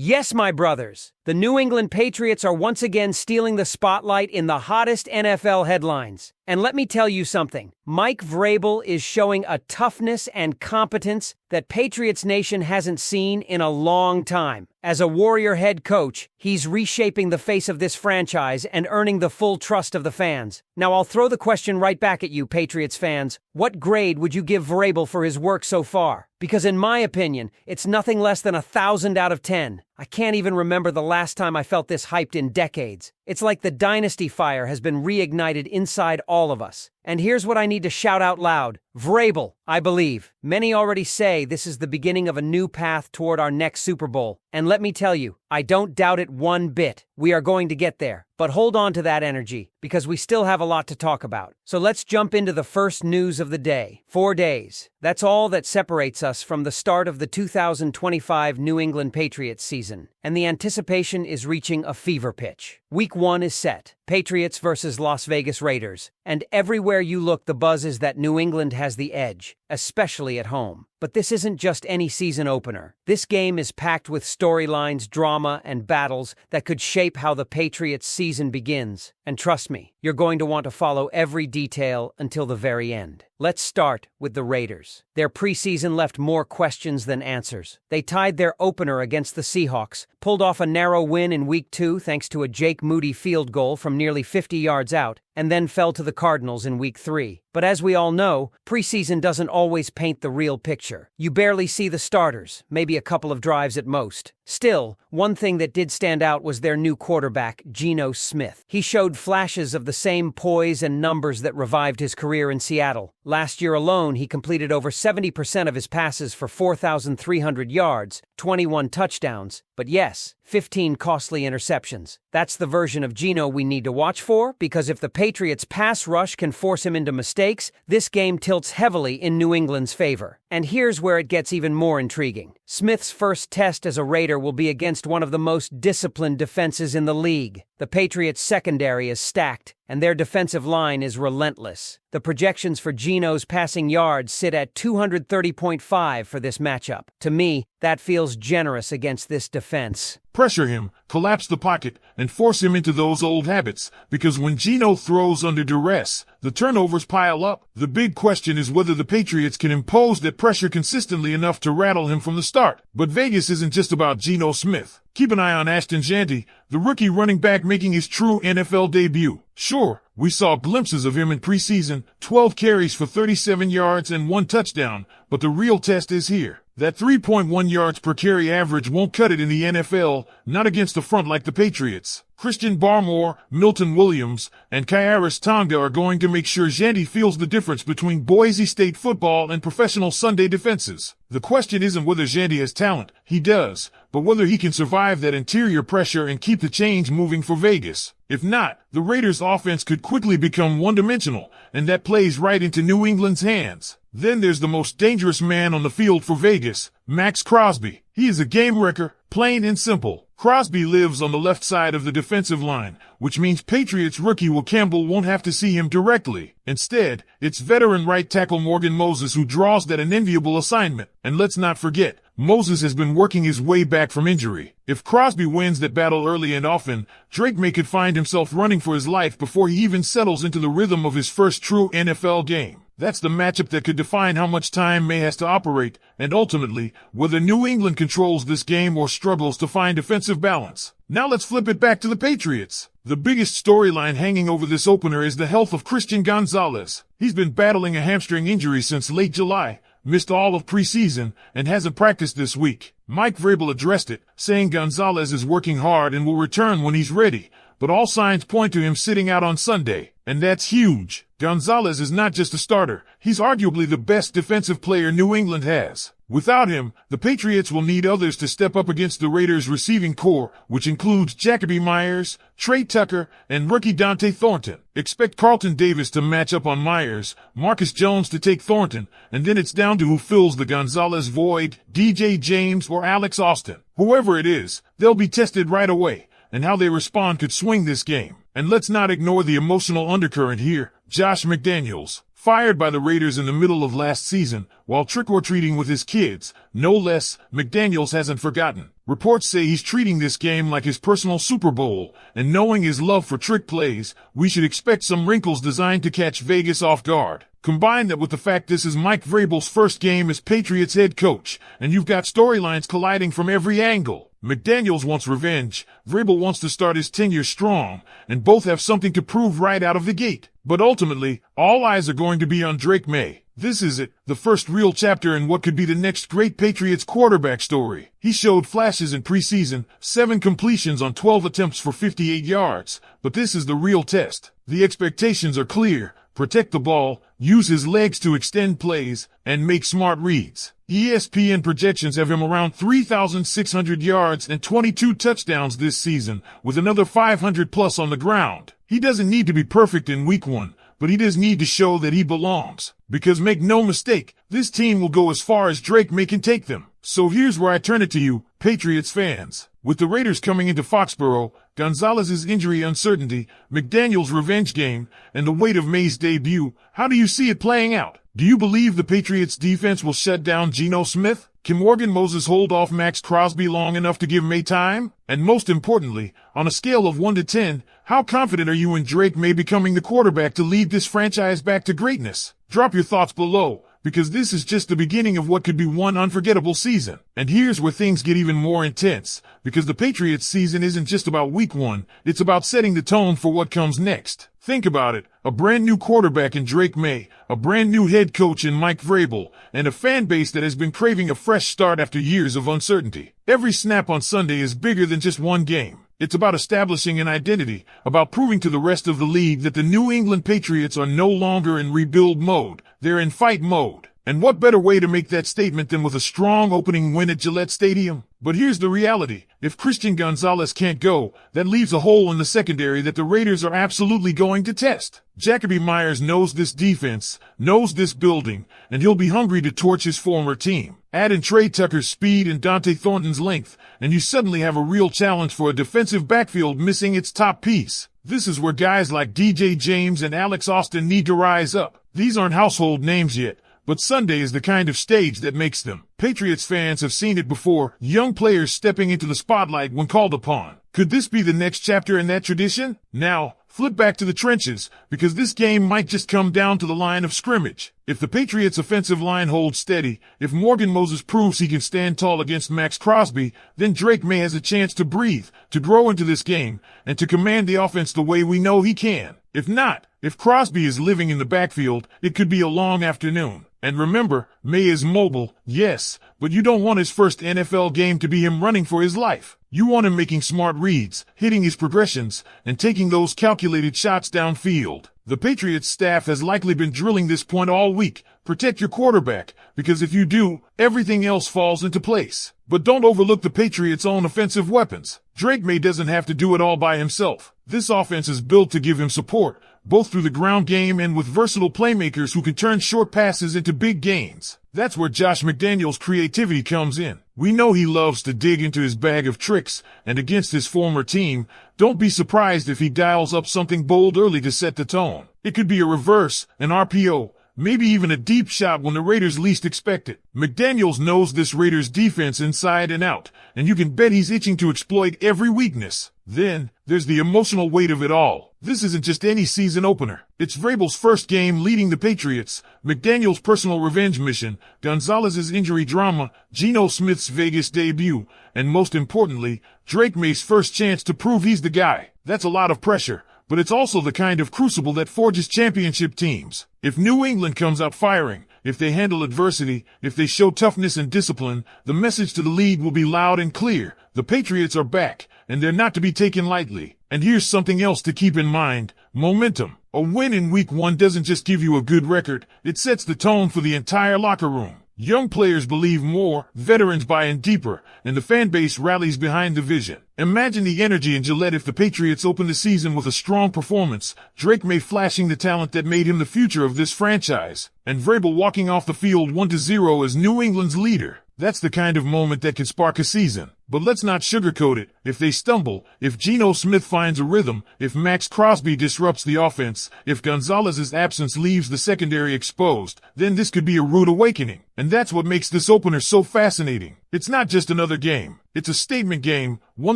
Yes, my brothers, the New England Patriots are once again stealing the spotlight in the hottest NFL headlines. And let me tell you something, Mike Vrabel is showing a toughness and competence that Patriots Nation hasn't seen in a long time. As a Warrior head coach, he's reshaping the face of this franchise and earning the full trust of the fans. Now I'll throw the question right back at you, Patriots fans. What grade would you give Vrabel for his work so far? Because in my opinion, it's nothing less than 1,000 out of 10. I can't even remember the last time I felt this hyped in decades. It's like the dynasty fire has been reignited inside all of us. And here's what I need to shout out loud. Vrabel, I believe. Many already say this is the beginning of a new path toward our next Super Bowl. And let me tell you, I don't doubt it one bit. We are going to get there. But hold on to that energy, because we still have a lot to talk about. So let's jump into the first news of the day. 4 days. That's all that separates us from the start of the 2025 New England Patriots season. And the anticipation is reaching a fever pitch. Week 1 is set. Patriots versus Las Vegas Raiders. And everywhere you look, the buzz is that New England has the edge, especially at home. But this isn't just any season opener. This game is packed with storylines, drama, and battles that could shape how the Patriots season begins. And trust me, you're going to want to follow every detail until the very end. Let's start with the Raiders. Their preseason left more questions than answers. They tied their opener against the Seahawks, pulled off a narrow win in Week 2 thanks to a Jake Moody field goal from nearly 50 yards out, and then fell to the Cardinals in Week 3. But as we all know, preseason doesn't always paint the real picture. You barely see the starters, maybe a couple of drives at most. Still, one thing that did stand out was their new quarterback, Geno Smith. He showed flashes of the same poise and numbers that revived his career in Seattle. Last year alone, he completed over 70% of his passes for 4,300 yards, 21 touchdowns, but yes, 15 costly interceptions. That's the version of Geno we need to watch for, because if the Patriots' pass rush can force him into mistakes, this game tilts heavily in New England's favor. And here's where it gets even more intriguing. Smith's first test as a Raider will be against one of the most disciplined defenses in the league. The Patriots' secondary is stacked, and their defensive line is relentless. The projections for Geno's passing yards sit at 230.5 for this matchup. To me, that feels generous against this defense. Pressure him, collapse the pocket, and force him into those old habits, because when Geno throws under duress, the turnovers pile up. The big question is whether the Patriots can impose that pressure consistently enough to rattle him from the start. But Vegas isn't just about Geno Smith. Keep an eye on Ashton Jeanty, the rookie running back making his true NFL debut. Sure, we saw glimpses of him in preseason, 12 carries for 37 yards and 1 touchdown, but the real test is here. That 3.1 yards per carry average won't cut it in the NFL, not against a front like the Patriots. Christian Barmore, Milton Williams, and Khyiris Tonga are going to make sure Jeanty feels the difference between Boise State football and professional Sunday defenses. The question isn't whether Jeanty has talent, he does, but whether he can survive that interior pressure and keep the chains moving for Vegas. If not, the Raiders' offense could quickly become one-dimensional, and that plays right into New England's hands. Then there's the most dangerous man on the field for Vegas, Max Crosby. He is a game wrecker, plain and simple. Crosby lives on the left side of the defensive line, which means Patriots rookie Will Campbell won't have to see him directly. Instead, it's veteran right tackle Morgan Moses who draws that unenviable assignment. And let's not forget, Moses has been working his way back from injury. If Crosby wins that battle early and often, Drake May could find himself running for his life before he even settles into the rhythm of his first true NFL game. That's the matchup that could define how much time Maye has to operate, and ultimately, whether New England controls this game or struggles to find defensive balance. Now let's flip it back to the Patriots. The biggest storyline hanging over this opener is the health of Christian Gonzalez. He's been battling a hamstring injury since late July, missed all of preseason, and hasn't practiced this week. Mike Vrabel addressed it, saying Gonzalez is working hard and will return when he's ready, but all signs point to him sitting out on Sunday, and that's huge. Gonzalez is not just a starter, he's arguably the best defensive player New England has. Without him, the Patriots will need others to step up against the Raiders' receiving core, which includes Jacoby Myers, Trey Tucker, and rookie Dante Thornton. Expect Carlton Davis to match up on Myers, Marcus Jones to take Thornton, and then it's down to who fills the Gonzalez void, DJ James or Alex Austin. Whoever it is, they'll be tested right away, and how they respond could swing this game. And let's not ignore the emotional undercurrent here. Josh McDaniels, fired by the Raiders in the middle of last season, while trick-or-treating with his kids, no less, McDaniels hasn't forgotten. Reports say he's treating this game like his personal Super Bowl, and knowing his love for trick plays, we should expect some wrinkles designed to catch Vegas off guard. Combine that with the fact this is Mike Vrabel's first game as Patriots head coach, and you've got storylines colliding from every angle. McDaniels wants revenge, Vrabel wants to start his tenure strong, and both have something to prove right out of the gate. But ultimately, all eyes are going to be on Drake Maye. This is it, the first real chapter in what could be the next great Patriots quarterback story. He showed flashes in preseason, 7 completions on 12 attempts for 58 yards, but this is the real test. The expectations are clear. Protect the ball, use his legs to extend plays, and make smart reads. ESPN projections have him around 3,600 yards and 22 touchdowns this season, with another 500 plus on the ground. He doesn't need to be perfect in week 1, but he does need to show that he belongs. Because make no mistake, this team will go as far as Drake Maye can take them. So here's where I turn it to you, Patriots fans. With the Raiders coming into Foxborough, Gonzalez's injury uncertainty, McDaniels' revenge game, and the weight of Maye's debut, how do you see it playing out? Do you believe the Patriots defense will shut down Geno Smith? Can Morgan Moses hold off Max Crosby long enough to give Maye time? And most importantly, on a scale of 1 to 10, how confident are you in Drake Maye becoming the quarterback to lead this franchise back to greatness? Drop your thoughts below, because this is just the beginning of what could be one unforgettable season. And here's where things get even more intense, because the Patriots season isn't just about week 1, it's about setting the tone for what comes next. Think about it, a brand new quarterback in Drake Maye, a brand new head coach in Mike Vrabel, and a fan base that has been craving a fresh start after years of uncertainty. Every snap on Sunday is bigger than just one game. It's about establishing an identity, about proving to the rest of the league that the New England Patriots are no longer in rebuild mode, they're in fight mode. And what better way to make that statement than with a strong opening win at Gillette Stadium? But here's the reality. If Christian Gonzalez can't go, that leaves a hole in the secondary that the Raiders are absolutely going to test. Jacoby Myers knows this defense, knows this building, and he'll be hungry to torch his former team. Add in Trey Tucker's speed and Dante Thornton's length, and you suddenly have a real challenge for a defensive backfield missing its top piece. This is where guys like DJ James and Alex Austin need to rise up. These aren't household names yet, but Sunday is the kind of stage that makes them. Patriots fans have seen it before, young players stepping into the spotlight when called upon. Could this be the next chapter in that tradition? Now, flip back to the trenches, because this game might just come down to the line of scrimmage. If the Patriots' offensive line holds steady, if Morgan Moses proves he can stand tall against Max Crosby, then Drake Maye has a chance to breathe, to grow into this game, and to command the offense the way we know he can. If not, if Crosby is living in the backfield, it could be a long afternoon. And remember, Maye is mobile, yes, but you don't want his first NFL game to be him running for his life. You want him making smart reads, hitting his progressions, and taking those calculated shots downfield. The Patriots staff has likely been drilling this point all week. Protect your quarterback, because if you do, everything else falls into place. But don't overlook the Patriots' own offensive weapons. Drake Maye doesn't have to do it all by himself. This offense is built to give him support, both through the ground game and with versatile playmakers who can turn short passes into big gains. That's where Josh McDaniels' creativity comes in. We know he loves to dig into his bag of tricks, and against his former team, don't be surprised if he dials up something bold early to set the tone. It could be a reverse, an RPO, maybe even a deep shot when the Raiders least expect it. McDaniels knows this Raiders defense inside and out, and you can bet he's itching to exploit every weakness. Then, there's the emotional weight of it all. This isn't just any season opener. It's Vrabel's first game leading the Patriots, McDaniels' personal revenge mission, Gonzalez's injury drama, Geno Smith's Vegas debut, and most importantly, Drake Maye's first chance to prove he's the guy. That's a lot of pressure, but it's also the kind of crucible that forges championship teams. If New England comes out firing, if they handle adversity, if they show toughness and discipline, the message to the league will be loud and clear. The Patriots are back, and they're not to be taken lightly. And here's something else to keep in mind: momentum. A win in week 1 doesn't just give you a good record, it sets the tone for the entire locker room. Young players believe more, veterans buy in deeper, and the fan base rallies behind the vision. Imagine the energy in Gillette if the Patriots open the season with a strong performance, Drake Maye flashing the talent that made him the future of this franchise, and Vrabel walking off the field 1-0 as New England's leader. That's the kind of moment that can spark a season. But let's not sugarcoat it. If they stumble, if Geno Smith finds a rhythm, if Max Crosby disrupts the offense, if Gonzalez's absence leaves the secondary exposed, then this could be a rude awakening. And that's what makes this opener so fascinating. It's not just another game. It's a statement game, one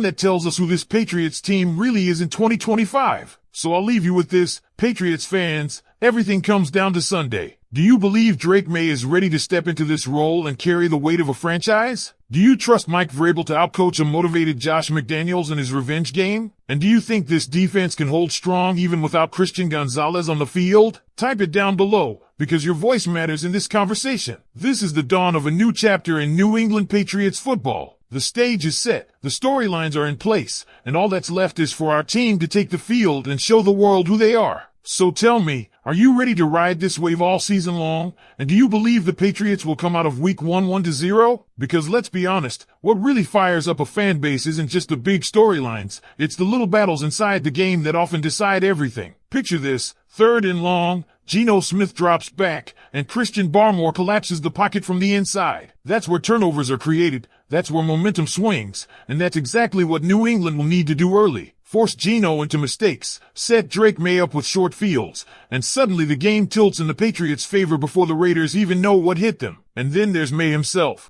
that tells us who this Patriots team really is in 2025. So I'll leave you with this, Patriots fans, everything comes down to Sunday. Do you believe Jerod Mayo is ready to step into this role and carry the weight of a franchise? Do you trust Mike Vrabel to outcoach a motivated Josh McDaniels in his revenge game? And do you think this defense can hold strong even without Christian Gonzalez on the field? Type it down below, because your voice matters in this conversation. This is the dawn of a new chapter in New England Patriots football. The stage is set, the storylines are in place, and all that's left is for our team to take the field and show the world who they are. So tell me, are you ready to ride this wave all season long? And do you believe the Patriots will come out of week 1 1-0? Because let's be honest, what really fires up a fan base isn't just the big storylines, it's the little battles inside the game that often decide everything. Picture this, 3rd and long, Geno Smith drops back, and Christian Barmore collapses the pocket from the inside. That's where turnovers are created, that's where momentum swings, and that's exactly what New England will need to do early. Force Geno into mistakes, set Jerod Mayo up with short fields, and suddenly the game tilts in the Patriots' favor before the Raiders even know what hit them. And then there's Maye himself.